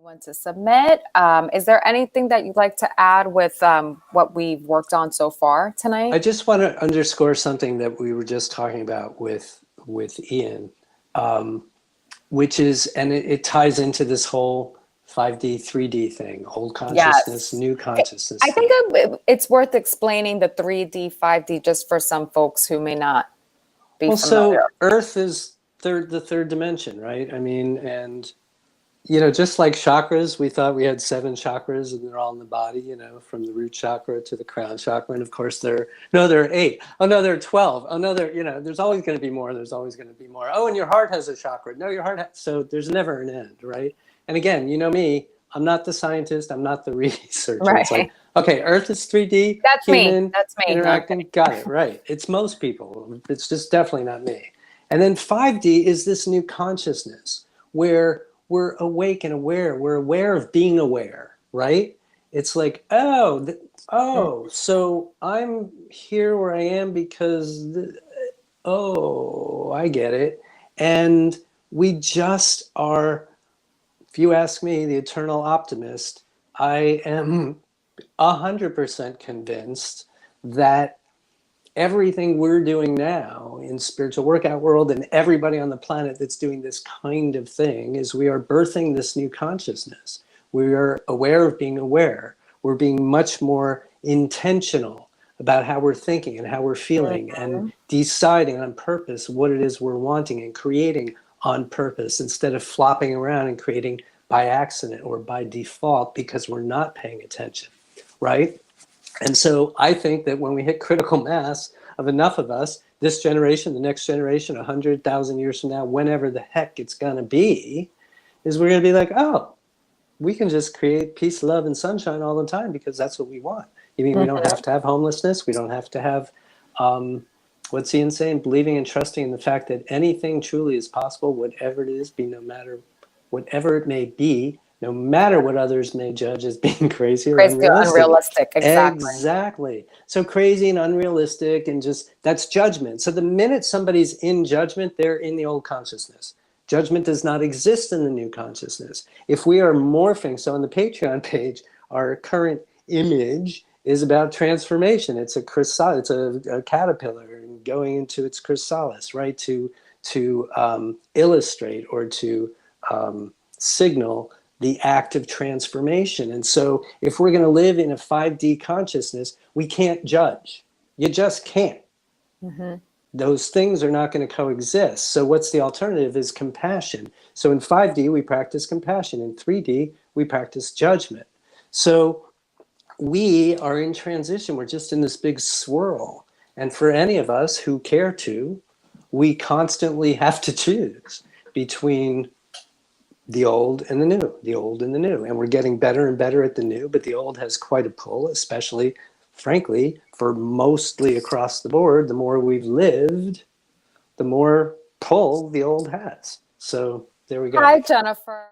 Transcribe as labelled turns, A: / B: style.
A: Want to submit. Is there anything that you'd like to add with what we've worked on so far
B: I
A: tonight?
B: just want to underscore something that we were just talking about with Ian, which is, and it ties into this whole 5D, 3D thing, old consciousness,
A: Yes.
B: new
A: Okay.
B: consciousness
A: I think
B: thing.
A: it's worth explaining the 3D, 5D just for some folks who may not be
B: Well,
A: familiar.
B: so Earth is the third dimension, right? I mean, and just like chakras, we thought we had 7 chakras and they're all in the body, from the root chakra to the crown chakra. And of course there are 8. Oh no, there are 12. Oh no, there's always going to be more. There's always going to be more. Oh, and your heart has a chakra. No, so there's never an end, right? And again, you know me, I'm not the scientist. I'm not the researcher. It's like,
A: Right.
B: okay, Earth is 3D,
A: That's me.
B: human,
A: That's me. No, I'm
B: interacting. Got it, right. It's most people. It's just definitely not me. And then 5D is this new consciousness where we're awake and aware. We're aware of being aware, right? It's like,
A: kidding.
B: so I'm here where I am because, I get it. And we just are, if you ask me, the eternal optimist, I am 100% convinced that everything we're doing now in spiritual workout world and everybody on the planet that's doing this kind of thing is we are birthing this new consciousness. We are aware of being aware. We're being much more intentional about how we're thinking and how we're feeling and
A: Mhm.
B: deciding on purpose what it is we're wanting and creating on purpose instead of flopping around and creating by accident or by default because we're not paying attention, right? And so I think that when we hit critical mass of enough of us, this generation, the next generation, 100,000 years from now, whenever the heck it's going to be, is we're going to be like, oh, we can just create peace, love, and sunshine all the time because that's what we want. You mean we don't have
A: Mhm.
B: to have homelessness? We don't have to have, what's Ian saying? Believing and trusting in the fact that anything truly is possible, whatever it is, be no matter whatever it may be, no matter what others may judge as being crazy or
A: Crazy,
B: unrealistic.
A: unrealistic. Exactly.
B: Exactly. So crazy and unrealistic and just that's judgment. So the minute somebody's in judgment, they're in the old consciousness. Judgment does not exist in the new consciousness. If we are morphing, so on the Patreon page, our current image is about transformation. It's a chrysalis, it's a caterpillar and going into its chrysalis, right? To illustrate or to signal the act of transformation. And so if we're going to live in a 5D consciousness, we can't judge. You just can't.
A: Hmm.
B: Those things are not going to coexist. So what's the alternative is compassion. So in 5D, we practice compassion. In 3D, we practice judgment. So we are in transition. We're just in this big swirl. And for any of us who care to, we constantly have to choose between the old and the new, the old and the new. And we're getting better and better at the new, but the old has quite a pull, especially, frankly, for mostly across the board. The more we've lived, the more pull the old has. So there we go.
A: Hi, Jennifer.